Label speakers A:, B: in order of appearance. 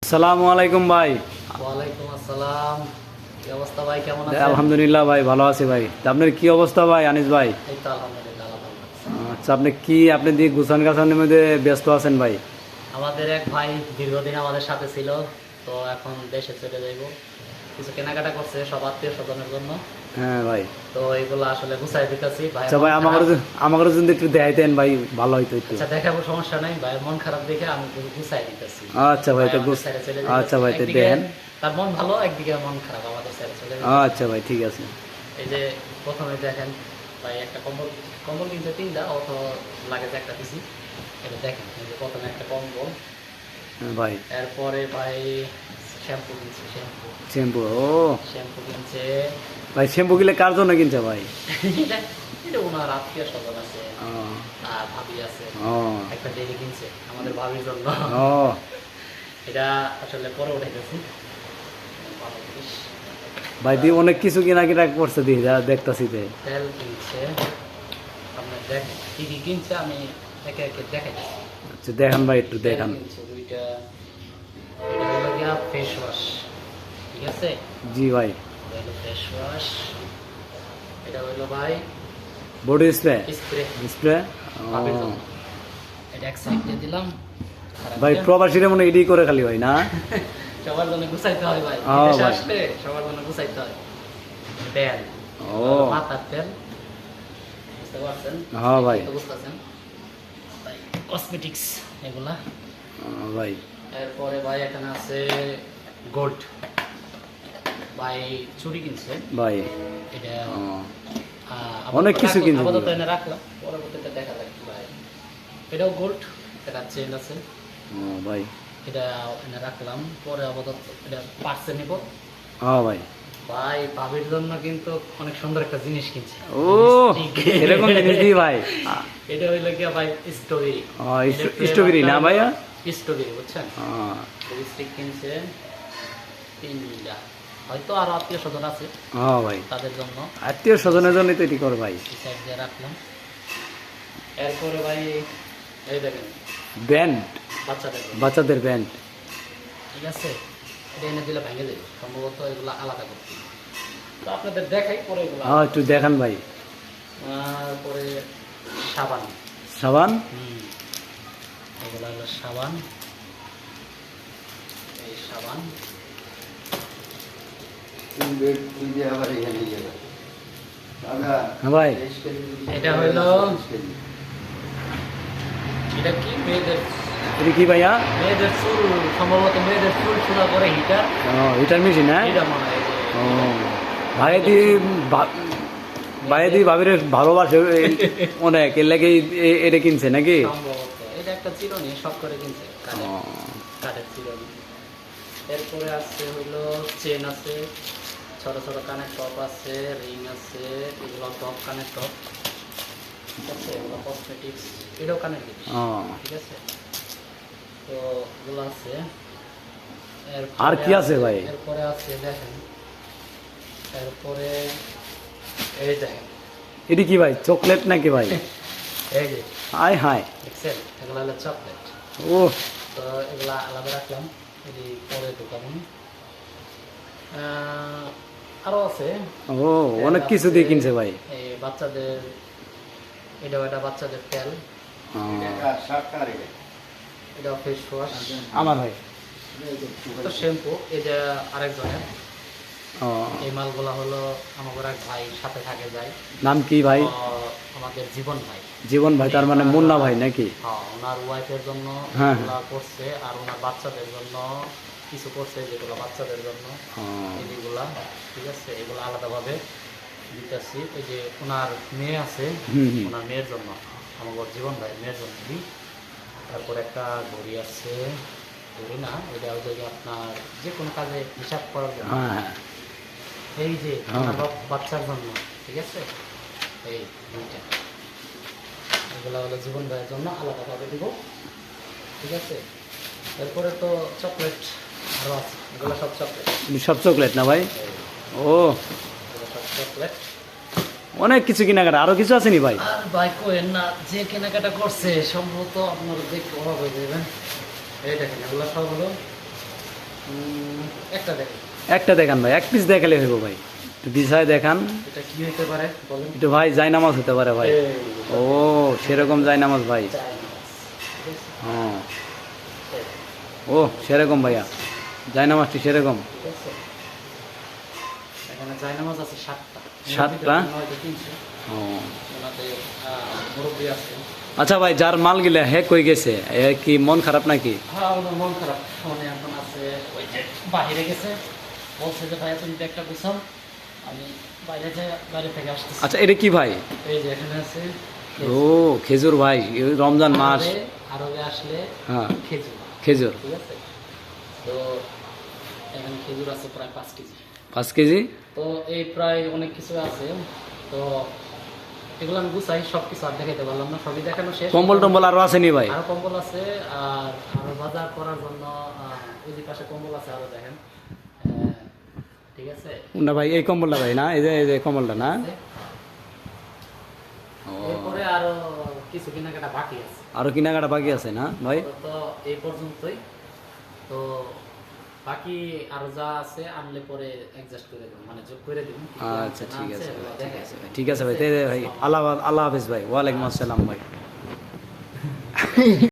A: আসসালামু আলাইকুম ভাই।
B: ওয়ালাইকুম আসসালাম। কি অবস্থা ভাই, কেমন আছেন?
A: আলহামদুলিল্লাহ ভাই, ভালো আছি ভাই। তা আপনার কি অবস্থা ভাই আনিস ভাই?
B: এই তো আলহামদুলিল্লাহ ভালো আছি।
A: আচ্ছা, আপনি দিয়ে গুছান গাছানের মধ্যে ব্যস্ত আছেন ভাই?
B: আমাদের এক ভাই দীর্ঘদিন আমাদের সাথে ছিল, তো এখন দেশে চলে যাইব। কিছু কেনাকাটা করছে সব আত্মীয় স্বজনের জন্য,
A: হ্যাঁ ভাই।
B: তো এইগুলো আসলে গুছাই দিতেছি ভাই।
A: আচ্ছা ভাই, আমাকে যদি একটু দেখাইতেন ভাই, ভালো হইতো একটু।
B: আচ্ছা দেখাবো, সমস্যা নাই। ভাইয়ের মন খারাপ দেখে আমি একটু গুছাই দিতেছি।
A: আচ্ছা ভাই, তো
B: আমাদের ছেড়ে চলে যাইতেছে।
A: আচ্ছা ভাই, তো
B: একদিকে
A: দেন।
B: তার মন ভালো, একদিকে মন খারাপ, আমাদের ছেড়ে চলে যাইতেছে।
A: আচ্ছা ভাই, ঠিক আছে।
B: এই যে প্রথমে দেখেন ভাই, একটা কম্বল কম্বল কিনছে তিনটা, অত লাগে যে একটা পিসি। এটা দেখেন, এই যে প্রথমে একটা কম্বল,
A: হ্যাঁ ভাই।
B: এরপরে ভাই শ্যাম্পু কিনছে,
A: শ্যাম্পু, ও
B: শ্যাম্পু কিনছে।
A: ভাই, শ্যাম্পু কিনলে কার জন্য কিনছে ভাই?
B: এটা এটা ওনার আত্মীয় স্বজন আছে,
A: ও
B: আর ভাবি আছে।
A: ও
B: একটা ডেলি কিনছে আমাদের ভাবির জন্য।
A: ও
B: এটা আসলে পরে উঠাইতেছি। ভালো জিনিস।
A: ভাই, দিয়ে অনেক কিছু কেনাকাটা করছে, দিয়ে যা দেখতাছি যে।
B: তেল কিনছে, আপনার দেখেন কি কি কিনছে, আমি একে একে দেখাইতেছি।
A: আচ্ছা দেখান ভাই, একটু দেখান।
B: কিনছে দুইটা। এটা হলো গিয়া ফেস ওয়াশ, ঠিক আছে?
A: জি ভাই।
B: এটা হলো ফেস ওয়াশ। এটা হলো ভাই
A: বডি স্প্রে।
B: Spray
A: spray.
B: ভাবির জন্য। এটা এক সাইড দিয়ে দিলাম। খারাপ
A: ভাই,
B: দিয়ে।
A: প্রবাসীরা মনে এডি করে খালি ভাই না?
B: সবার জন্য গুছাইতে হয় ভাই,
A: ও
B: দেশে
A: ভাই।
B: আসলে সবার জন্য গুছাইতে হয়। তেল,
A: ও
B: মাথার তেল, বুঝতে পারছেন?
A: হ্যাঁ ভাই।
B: তো বুঝতেছেন ভাই, কসমেটিক্স এগুলা।
A: ভাই।
B: এরপরে ভাই এখানে আছে গোল্ড। ভাই চুড়ি কিনছে
A: ভাই।
B: এটা।
A: ও,
B: আপাতত
A: অনেক কিছু
B: রাখলাম,
A: কিনছে
B: আপাতত
A: ভাই।
B: এনে রাখলাম, পরবর্তীতে দেখা যাক ভাই। এটাও গোল্ড, এটা চেন আছে।
A: ও ভাই।
B: এটা এনে রাখলাম, পরে আপাতত এটা পার্সে নিব।
A: হ্যাঁ ভাই।
B: ভাই ভাবির জন্য কিন্তু অনেক সুন্দর একটা জিনিস কিনছে।
A: ও, এরকম জিনিস দিই ভাই?
B: এটা হইলো গিয়া ভাই স্ট্রবেরি।
A: স্ট্রবেরি না ভাইয়া?
B: স্ট্রবেরি, বুঝছেন? লিপস্টিক কিনছে তিনটা, হয়তো আরো আত্মীয় স্বজন আছে
A: হ্যাঁ ভাই,
B: তাদের জন্য।
A: আত্মীয় স্বজনের জন্য তো এটি কর ভাই।
B: এই সাইড দিয়ে রাখলাম। এরপরে ভাই এই দেখেন
A: ব্যান্ড,
B: বাচ্চাদের জন্য,
A: বাচ্চাদের ব্যান্ড।
B: ঠিক আছে? এটা এনে দিলে ভেঙে যাবে সম্ভবত, এগুলো আলাদা করতে। তো আপনাদের দেখাই পরে এগুলো।
A: হ্যাঁ, একটু দেখান ভাই।
B: তারপরে সাবান।
A: সাবান।
B: এগুলো হলো সাবান, এই সাবান।
A: হ্যাঁ ভাই।
B: এটা হইলো, এটা কি মেয়েদের,
A: এটা কি ভাইয়া?
B: মেয়েদের চুল, সম্ভবত মেয়েদের চুল চূড়া করে হিটার।
A: হিটার মেশিন, হ্যাঁ?
B: এটা মনে হয় যে
A: ও ভাই দি ভাবিরে ভালোবাসে অনেক, এর লাগে এটা কিনছে নাকি?
B: সম্ভবত এটা একটা চিরুনি শখ করে কিনছে, কাঠের চিরুনি। এরপরে আছে হইলো চেন আছে, ছোট ছোট কানের টপ আছে, রিং আছে, এগুলো টপ, কানের টপ, ঠিক আছে? এগুলো কসমেটিক্স, এটাও কানের জিনিস, ঠিক আছে? তো এগুলো আছে।
A: আর কি আছে ভাই?
B: এরপরে আছে দেখেন, এরপরে এই দেখেন,
A: এটি কি ভাই, চকলেট নাকি ভাই?
B: এই যে
A: আয় হায়।
B: দেখছেন, এগুলো হলো চকলেট।
A: ও
B: তো এগুলা আলাদা রাখলাম, এটি পরে ঢুকাবো। আরো আছে।
A: ও, অনেক কিছু দিয়ে কিনছে ভাই।
B: এই বাচ্চাদের, এটাও এটা বাচ্চাদের তেল, এটা ফেস ওয়াশ।
A: আমার ভাই।
B: তো শ্যাম্পু, এই যে আরেকজনের।
A: ও,
B: এই মালগুলা হলো আমার এক ভাই সাথে থাকে যায়।
A: নাম কি ভাই?
B: আমাদের জীবন ভাই।
A: জীবন ভাই, তার মানে মুন্না ভাই নাকি?
B: হ্যাঁ, ওনার ওয়াইফের জন্য
A: হ্যাঁ,
B: এগুলা করছে, আর ওনার বাচ্চাদের জন্য কিছু করছে, যেগুলো বাচ্চাদের জন্য এইগুলা, ঠিক আছে? এগুলো আলাদাভাবে দিতেছি। এই যে ওনার মেয়ে আছে, ওনার মেয়ের জন্য, আমার জীবন ভাই মেয়ের জন্য দিই। তারপর একটা ঘড়ি আছে, ঘড়ি না, এটা হচ্ছে আপনার যে কোনো কাজে হিসাব করার জন্য। এই যে ওনার বাচ্চার জন্য, ঠিক আছে? এই দুইটা, এগুলো হলো জীবন ভাইয়ের জন্য, আলাদাভাবে দিব, ঠিক আছে? এরপরে তো চকলেট আরও আছে, এগুলো সব চকলেট।
A: সব চকলেট না ভাই? ও,
B: এগুলো সব চকলেট।
A: অনেক কিছু কেনাকাটা, আরো কিছু আছে নি ভাই?
B: আর ভাই কোয়েন না, যে কেনাকাটা করছে সম্ভবত আপনারা দেখতে অবাক হয়ে যাবেন। এই দেখেন, এগুলো সব হলো একটা দেখেন,
A: একটা দেখান ভাই, এক পিস দেখালে হইব ভাই, একটু বিছায় দেখান।
B: এটা কি হতে পারে বলেন?
A: একটু ভাই জায়নামাজ হতে পারে ভাই।
B: এই
A: ও সেরকম জায়নামাজ ভাই।
B: চায়না মাছ, ঠিক আছে?
A: হ্যাঁ
B: এই,
A: ও সেরকম ভাইয়া, জায়নামাজটি সেরকম।
B: ঠিক আছে? এখানে চায়না মাছ আছে 7টা।
A: 7টা?
B: নয়টা কিনছে।
A: ও
B: ওনাতে মুরব্বী আছে।
A: আচ্ছা ভাই, যার মাল গিলা হে কই গেছে, এ কি মন খারাপ নাকি?
B: হ্যাঁ, ওনার মন খারাপ। উনি এখন আছে ওই যে বাহিরে গেছে, বলছে যে ভাইয়া তুমি ব্যাগটা গুছাও, আমি বাইরে থেকে আসতেছি।
A: আচ্ছা এটা কি ভাই?
B: এই যে এখানে আছে
A: ও খেজুর ভাই, এই রমজান মাস।
B: আরবে আসলে
A: হ্যাঁ
B: খেজুর,
A: খেজুর
B: ঠিক আছে? তো এখানে খেজুর আছে প্রায় 5 কেজি।
A: 5 কেজি।
B: তো এই প্রায় অনেক কিছু আছে। তো এগুলো আমি গুছাই, সব কিছু আর দেখাইতে পারলাম না, সবই দেখানো শেষ।
A: কম্বল টম্বল আরো আসেনি ভাই?
B: আরো কম্বল আছে, আর আরো বাজার করার জন্য ওই যে পাশে কম্বল আছে, আরো দেখেন। ঠিক আছে?
A: না ভাই এই কম্বলটা ভাই না, এই যে কম্বলটা না। ও
B: এরপরে আরো কিছু কেনাকাটা বাকি আছে।
A: আরো কেনাকাটা বাকি আছে না ভাই?
B: তো এই পর্যন্তই। তো বাকি আরো যা আছে আনলে পরে অ্যাডজাস্ট করে দেবো, মানে যোগ করে দেবো।
A: আচ্ছা ঠিক আছে ভাই, ঠিক আছে ভাই, ঠিক আছে ভাই, তাই ভাই, আল্লাহ হাফেজ ভাই, ওয়ালাইকুম আসসালাম ভাই।